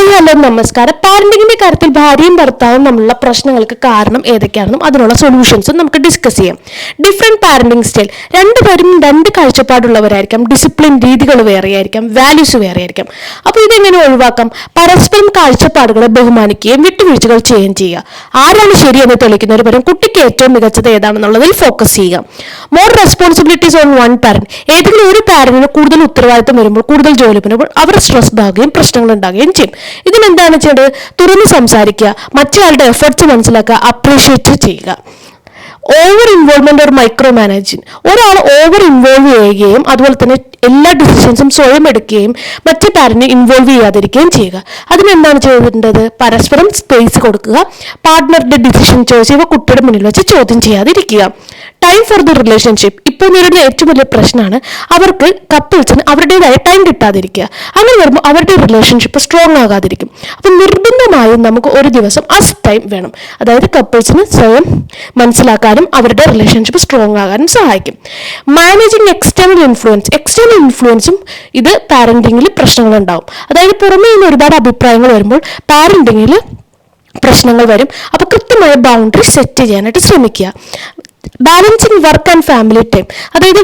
Hello നമസ്കാരം. പാരന്റിങ്ങിന്റെ കാര്യത്തിൽ ഭാര്യയും ഭർത്താവും തമ്മിലുള്ള പ്രശ്നങ്ങൾക്ക് കാരണം ഏതൊക്കെയാണെന്നും അതിനുള്ള സൊല്യൂഷൻസും നമുക്ക് ഡിസ്കസ് ചെയ്യാം. Different parenting style. രണ്ടുപേരും രണ്ട് കാഴ്ചപ്പാടുള്ളവരായിരിക്കാം, ഡിസിപ്ലിൻ രീതികൾ വേറെയായിരിക്കാം, വാല്യൂസ് വേറെയായിരിക്കാം. അപ്പോൾ ഇതെങ്ങനെ ഒഴിവാക്കാം? പരസ്പരം കാഴ്ചപ്പാടുകളെ ബഹുമാനിക്കുകയും വിട്ടുവീഴ്ചകൾ ചെയ്യുകയും ചെയ്യുക. ആരാണ് ശരിയെന്ന് തെളിയിക്കുന്നതിന് പകരം കുട്ടിക്ക് ഏറ്റവും മികച്ചത് ഏതാണെന്നുള്ളതിൽ ഫോക്കസ് ചെയ്യുക. More responsibilities on one parent. ഏതെങ്കിലും ഒരു പാരന്റിന് കൂടുതൽ ഉത്തരവാദിത്തം വരുമ്പോൾ, കൂടുതൽ ജോലി വരുമ്പോൾ അവർ സ്ട്രെസ്ഡ് ആകുകയും പ്രശ്നങ്ങൾ ഉണ്ടാകുകയും ചെയ്യും. ഇതിനെന്താണ് ചെയ്യേണ്ടത്? തുറന്ന് സംസാരിക്കുക, മറ്റേയാളുടെ എഫേർട്സ് മനസ്സിലാക്കുക, അപ്രീഷിയേറ്റ് ചെയ്യുക. Over involvement or micro managing. ഒരാൾ ഓവർ ഇൻവോൾവ് ചെയ്യുകയും അതുപോലെ തന്നെ എല്ലാ ഡിസിഷൻസും സ്വയം എടുക്കുകയും മറ്റേ പാരന്റിനെ ഇൻവോൾവ് ചെയ്യാതിരിക്കുകയും ചെയ്യുക. അതിനെന്താണ് ചെയ്യേണ്ടത്? പരസ്പരം സ്പേസ് കൊടുക്കുക, പാർട്ട്ണറുടെ ഡിസിഷൻ ചോയ്സ് ഇവ കുട്ടിയുടെ മുന്നിൽ വെച്ച് ചോദ്യം ചെയ്യാതിരിക്കുക. Time for the relationship. ഇപ്പോൾ നേരിടുന്ന ഏറ്റവും വലിയ പ്രശ്നമാണ് അവർക്ക് കപ്പിൾസിന് അവരുടേതായ ടൈം കിട്ടാതിരിക്കുക. അങ്ങനെ വരുമ്പോൾ അവരുടെ റിലേഷൻഷിപ്പ് സ്ട്രോങ് ആകാതിരിക്കും. അപ്പം നിർബന്ധമായും നമുക്ക് ഒരു ദിവസം അസ് ടൈം വേണം. അതായത് കപ്പിൾസിന് സ്വയം മനസ്സിലാക്കാനും അവരുടെ റിലേഷൻഷിപ്പ് സ്ട്രോങ് ആകാനും സഹായിക്കും. Managing external influence. എക്സ്റ്റേണൽ ഇൻഫ്ലുവൻസും ഇത് പാരന്റിങ്ങിൽ പ്രശ്നങ്ങളുണ്ടാവും. അതായത് പുറമേ നിന്ന് ഒരുപാട് അഭിപ്രായങ്ങൾ വരുമ്പോൾ പാരന്റിങ്ങിൽ പ്രശ്നങ്ങൾ വരും. അപ്പോൾ കൃത്യമായ ബൗണ്ടറി സെറ്റ് ചെയ്യാനായിട്ട് ശ്രമിക്കുക. Balancing work and family time. അതായത്